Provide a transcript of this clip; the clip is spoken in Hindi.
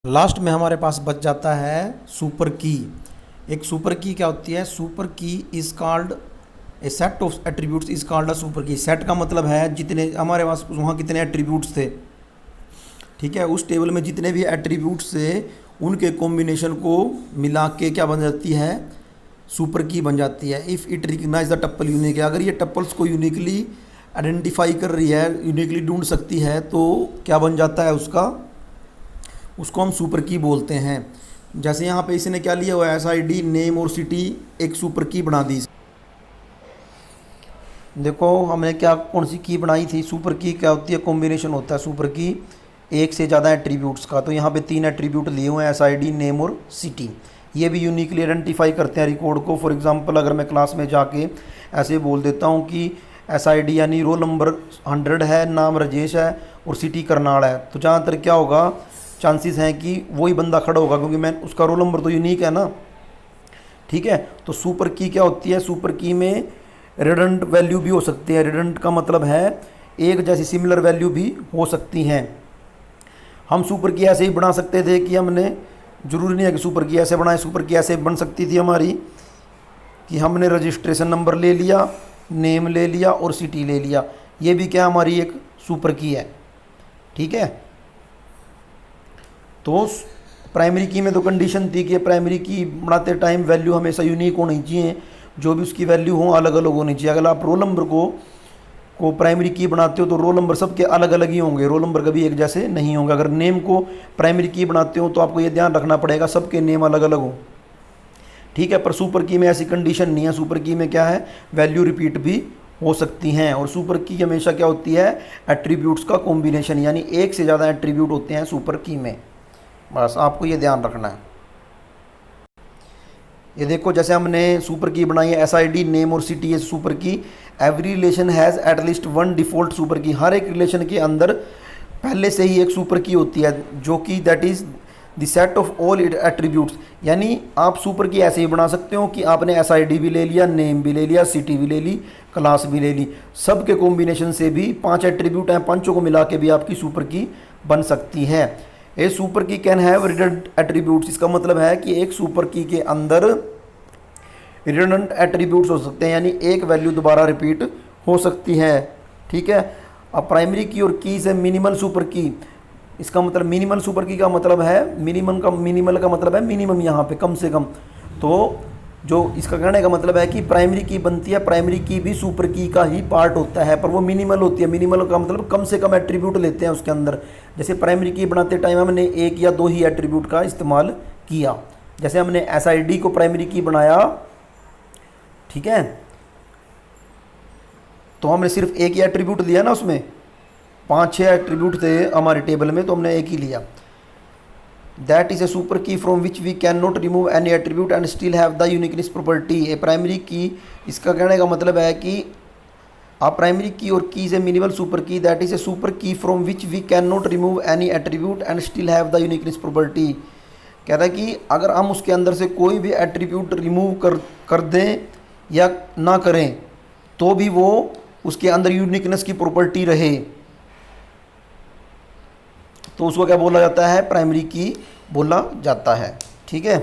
लास्ट में हमारे पास बच जाता है सुपर की। एक सुपर की क्या होती है? सुपर की is called a set of attributes is called a super की। सेट का मतलब है जितने हमारे पास वहाँ कितने एट्रीब्यूट्स थे, ठीक है, उस टेबल में जितने भी एट्रीब्यूट्स थे उनके कॉम्बिनेशन को मिला के क्या बन जाती है? सुपर की बन जाती है। If it recognise the tuple unique है, अगर ये टप्पल्स को यूनिकली आइडेंटिफाई कर रही है, यूनिकली ढूंढ सकती है, तो क्या बन जाता है उसका? उसको हम सुपर की बोलते हैं। जैसे यहाँ पे इसने क्या लिया हुआ है? SID, नेम और सिटी एक सुपर की बना दी। देखो हमने क्या कौन सी की बनाई थी? सुपर की क्या होती है? कॉम्बिनेशन होता है सुपर की एक से ज़्यादा एट्रीब्यूट्स का। तो यहाँ पे 3 एट्रीब्यूट लिए हुए हैं, SID, नेम और सिटी। ये भी यूनिकली आइडेंटिफाई करते हैं रिकॉर्ड को। फॉर एग्जांपल अगर मैं क्लास में जाके ऐसे बोल देता हूँ कि SID यानी रोल नंबर 100 है, नाम राजेश है और सिटी करनाल है, तो ज़्यादातर क्या होगा? चांसेस हैं कि वही बंदा खड़ा होगा, क्योंकि मैं उसका रोल नंबर तो यूनिक है ना, ठीक है। तो सुपर की क्या होती है? सुपर की में रिडंडेंट वैल्यू भी हो सकती है। रिडंडेंट का मतलब है एक जैसी सिमिलर वैल्यू भी हो सकती हैं। हम सुपर की ऐसे ही बना सकते थे कि हमने, ज़रूरी नहीं है कि सुपर की ऐसे बनाए, सुपर की ऐसे बन सकती थी हमारी कि हमने रजिस्ट्रेशन नंबर ले लिया, नेम ले लिया और सिटी ले लिया। ये भी क्या हमारी एक सुपर की है, ठीक है। तो प्राइमरी की में तो कंडीशन थी कि प्राइमरी की बनाते टाइम वैल्यू हमेशा यूनिक होनी चाहिए, जो भी उसकी वैल्यू हो अलग अलग होनी चाहिए। अगर आप रोल नंबर को प्राइमरी की बनाते हो तो रोल नंबर सबके अलग अलग ही होंगे, रोल नंबर कभी एक जैसे नहीं होंगे। अगर नेम को प्राइमरी की बनाते हो तो आपको ये ध्यान रखना पड़ेगा सबके नेम अलग अलग हो, ठीक है। पर सुपर की में ऐसी कंडीशन नहीं है। सुपर की में क्या है? वैल्यू रिपीट भी हो सकती हैं। और सुपर की हमेशा क्या होती है? एट्रीब्यूट्स का कॉम्बिनेशन, यानी एक से ज़्यादा एट्रीब्यूट होते हैं सुपर की में। बस आपको ये ध्यान रखना है। ये देखो जैसे हमने सुपर की बनाई है, SID, नेम और सिटी, ये सुपर की। Every relation has at least one default super की। हर एक रिलेशन के अंदर पहले से ही एक सुपर की होती है, जो कि that is the set of all it attributes. यानी आप सुपर की ऐसे ही बना सकते हो कि आपने SID भी ले लिया, नेम भी ले लिया, सिटी भी ले ली, क्लास भी ले ली। सब के कॉम्बिनेशन से भी 5 एट्रीब्यूट हैं, पांचों को मिला के भी आपकी सुपर की बन सकती है। ए सुपर की कैन हैव रिडंडेंट एट्रीब्यूट्स। इसका मतलब है कि एक सुपर की के अंदर रिडंडेंट एट्रीब्यूट्स हो सकते हैं, यानी एक वैल्यू दोबारा रिपीट हो सकती है, ठीक है। अब प्राइमरी की और की से मिनिमल सुपर की। इसका मतलब मिनिमल सुपर की का मतलब है मिनिमल का मतलब है मिनिमम, यहाँ पे कम से कम। तो जो इसका कहने का मतलब है कि प्राइमरी की बनती है, प्राइमरी की भी सुपर की का ही पार्ट होता है, पर वो मिनिमल होती है। मिनिमल का मतलब कम से कम एट्रीब्यूट लेते हैं उसके अंदर। जैसे प्राइमरी की बनाते टाइम हमने 1 या 2 ही एट्रीब्यूट का इस्तेमाल किया। जैसे हमने SID को प्राइमरी की बनाया, ठीक है, तो हमने सिर्फ एक ही एट्रीब्यूट लिया ना, उसमें 5-6 एट्रीब्यूट थे हमारे टेबल में, तो हमने एक ही लिया। That is a super key from which we can not remove any attribute and still have the uniqueness property. A primary key, इसका कहने का मतलब है कि आप प्राइमरी की और की से minimal super key, that is a super key from which we can not remove any attribute and still have the uniqueness property. कह रहा है कि अगर हम उसके अंदर से कोई भी एट्रीब्यूट रिमूव कर दें या ना करें तो भी वो उसके अंदर यूनिकनेस की प्रॉपर्टी रहे, तो उसको क्या बोला जाता है? प्राइमरी की बोला जाता है, ठीक है।